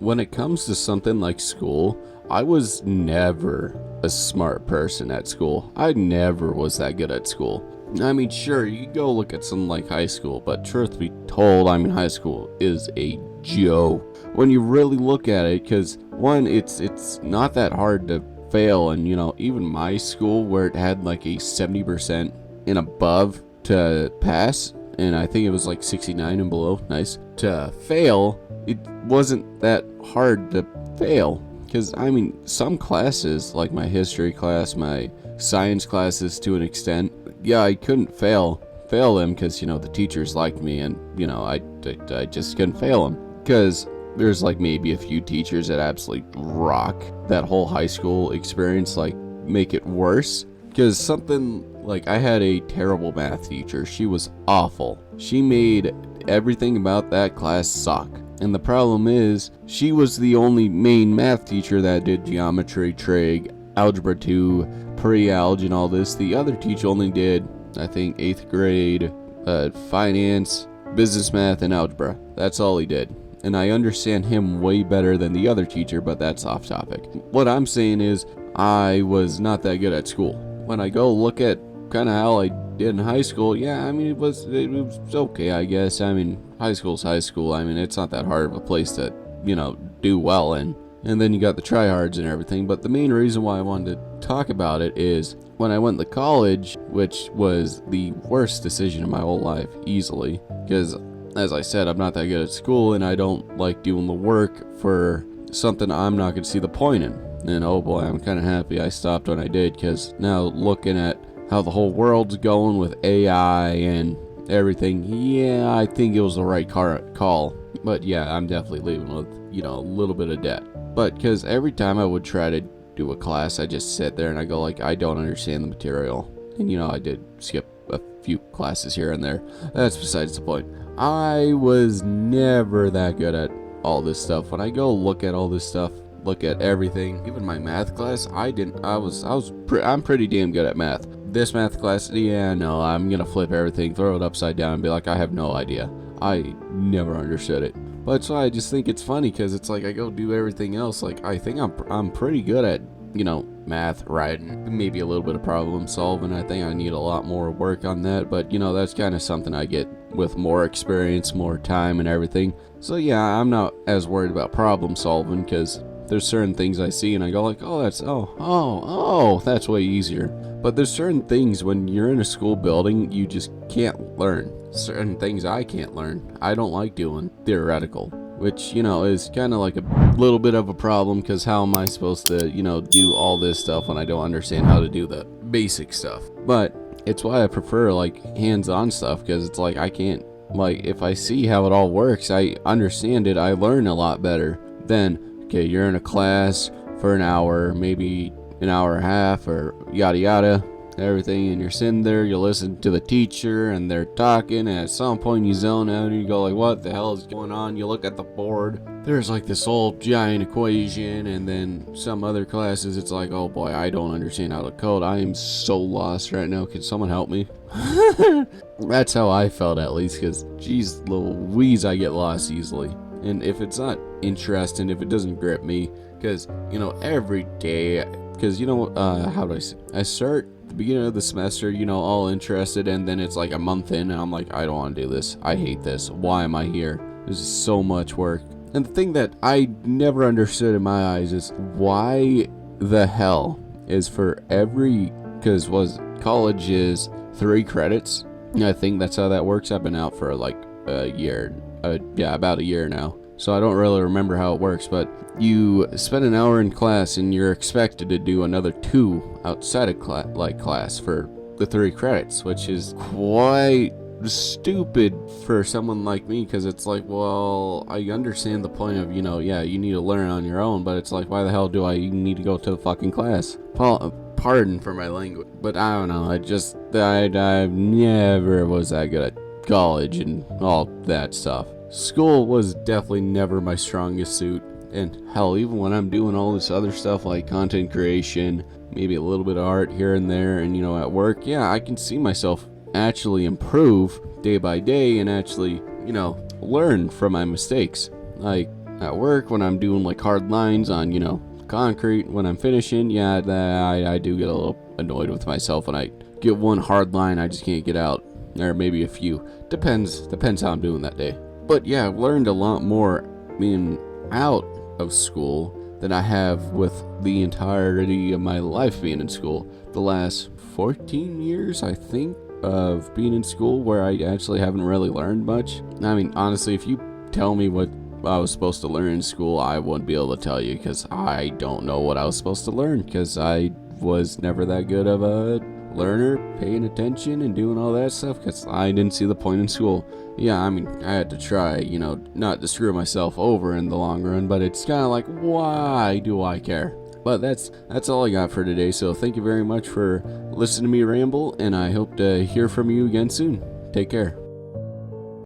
when it comes to something like school, I was never a smart person at school. I never was that good at school. I mean, sure, you go look at something like high school, but truth be told, I mean, high school is a joke when you really look at it, because one, it's not that hard to fail, and even my school, where it had like a 70% and above to pass, and I think it was like 69 and below, nice, to fail, it wasn't that hard to fail. Because, I mean, some classes, like my history class, my science classes to an extent, yeah, I couldn't fail them because, the teachers liked me, and, I just couldn't fail them. Because there's like maybe a few teachers that absolutely rock that whole high school experience, like make it worse. Because something like, I had a terrible math teacher. She was awful. She made everything about that class suck. And the problem is, she was the only main math teacher that did geometry, trig, algebra 2, pre-alg, and all this. The other teacher only did, I think, 8th grade, finance, business math, and algebra. That's all he did. And I understand him way better than the other teacher, but that's off topic. What I'm saying is, I was not that good at school. When I go look at kind of how I did in high school, yeah, I mean, it was okay, I guess. I mean, high school's high school. I mean, it's not that hard of a place to, do well in. And then you got the tryhards and everything. But the main reason why I wanted to talk about it is when I went to college, which was the worst decision of my whole life, easily. Because, as I said, I'm not that good at school, and I don't like doing the work for something I'm not going to see the point in. And oh boy, I'm kind of happy I stopped when I did, because now looking at how the whole world's going with AI and everything, yeah, I think it was the right call. But yeah, I'm definitely leaving with, a little bit of debt. But because every time I would try to do a class, I just sit there and I go like, I don't understand the material. And I did skip a few classes here and there. That's besides the point. I was never that good at all this stuff. When I go look at all this stuff, look at everything, even my math class, I'm pretty damn good at math. This math class, yeah, no, I'm gonna flip everything, throw it upside down, and be like, I have no idea. I never understood it. But so I just think it's funny, because it's like I go do everything else. Like, I think I'm pretty good at, math, writing, maybe a little bit of problem solving. I think I need a lot more work on that, but that's kind of something I get with more experience, more time, and everything. So yeah, I'm not as worried about problem solving, because there's certain things I see and I go like, that's way easier. But there's certain things when you're in a school building, you just can't learn. Certain things I can't learn. I don't like doing theoretical, which, is kind of like a little bit of a problem, because how am I supposed to, do all this stuff when I don't understand how to do the basic stuff? But it's why I prefer like hands-on stuff, because it's like I can't, like, if I see how it all works, I understand it, I learn a lot better than, okay, you're in a class for an hour, maybe an hour and a half, or yada yada, everything, and you're sitting there, you listen to the teacher, and they're talking, and at some point you zone out, and you go like, what the hell is going on? You look at the board, there's like this old giant equation, and then some other classes, it's like, oh boy, I don't understand how to code. I am so lost right now. Can someone help me? That's how I felt, at least, because geez Louise, I get lost easily. And if it's not interesting, if it doesn't grip me, because, every day, because, how do I say? I start at the beginning of the semester, all interested, and then it's like a month in, and I'm like, I don't want to do this. I hate this. Why am I here? This is so much work. And the thing that I never understood in my eyes is why the hell is for every, because college is 3 credits. I think that's how that works. I've been out for like a year. About a year now. So I don't really remember how it works, but you spend an hour in class and you're expected to do another 2 outside of class for the 3 credits, which is quite stupid for someone like me, because it's like, well, I understand the point of, yeah, you need to learn on your own, but it's like, why the hell do I even need to go to the fucking class? Pardon for my language, but I don't know, I never was that good at college and all that stuff. School was definitely never my strongest suit, and hell, even when I'm doing all this other stuff like content creation, maybe a little bit of art here and there, and at work, yeah, I can see myself actually improve day by day and actually, learn from my mistakes. Like, at work when I'm doing like hard lines on, concrete when I'm finishing. Yeah, I do get a little annoyed with myself when I get one hard line I just can't get out, or maybe a few. Depends how I'm doing that day. But yeah, I've learned a lot more being out of school than I have with the entirety of my life being in school. The last 14 years, I think, of being in school where I actually haven't really learned much. I mean, honestly, if you tell me what I was supposed to learn in school, I wouldn't be able to tell you, because I don't know what I was supposed to learn, because I was never that good of a learner, paying attention and doing all that stuff, because I didn't see the point in school. Yeah, I mean, I had to try, not to screw myself over in the long run, but it's kind of like, why do I care? But that's all I got for today, so thank you very much for listening to me ramble, and I hope to hear from you again soon. Take care.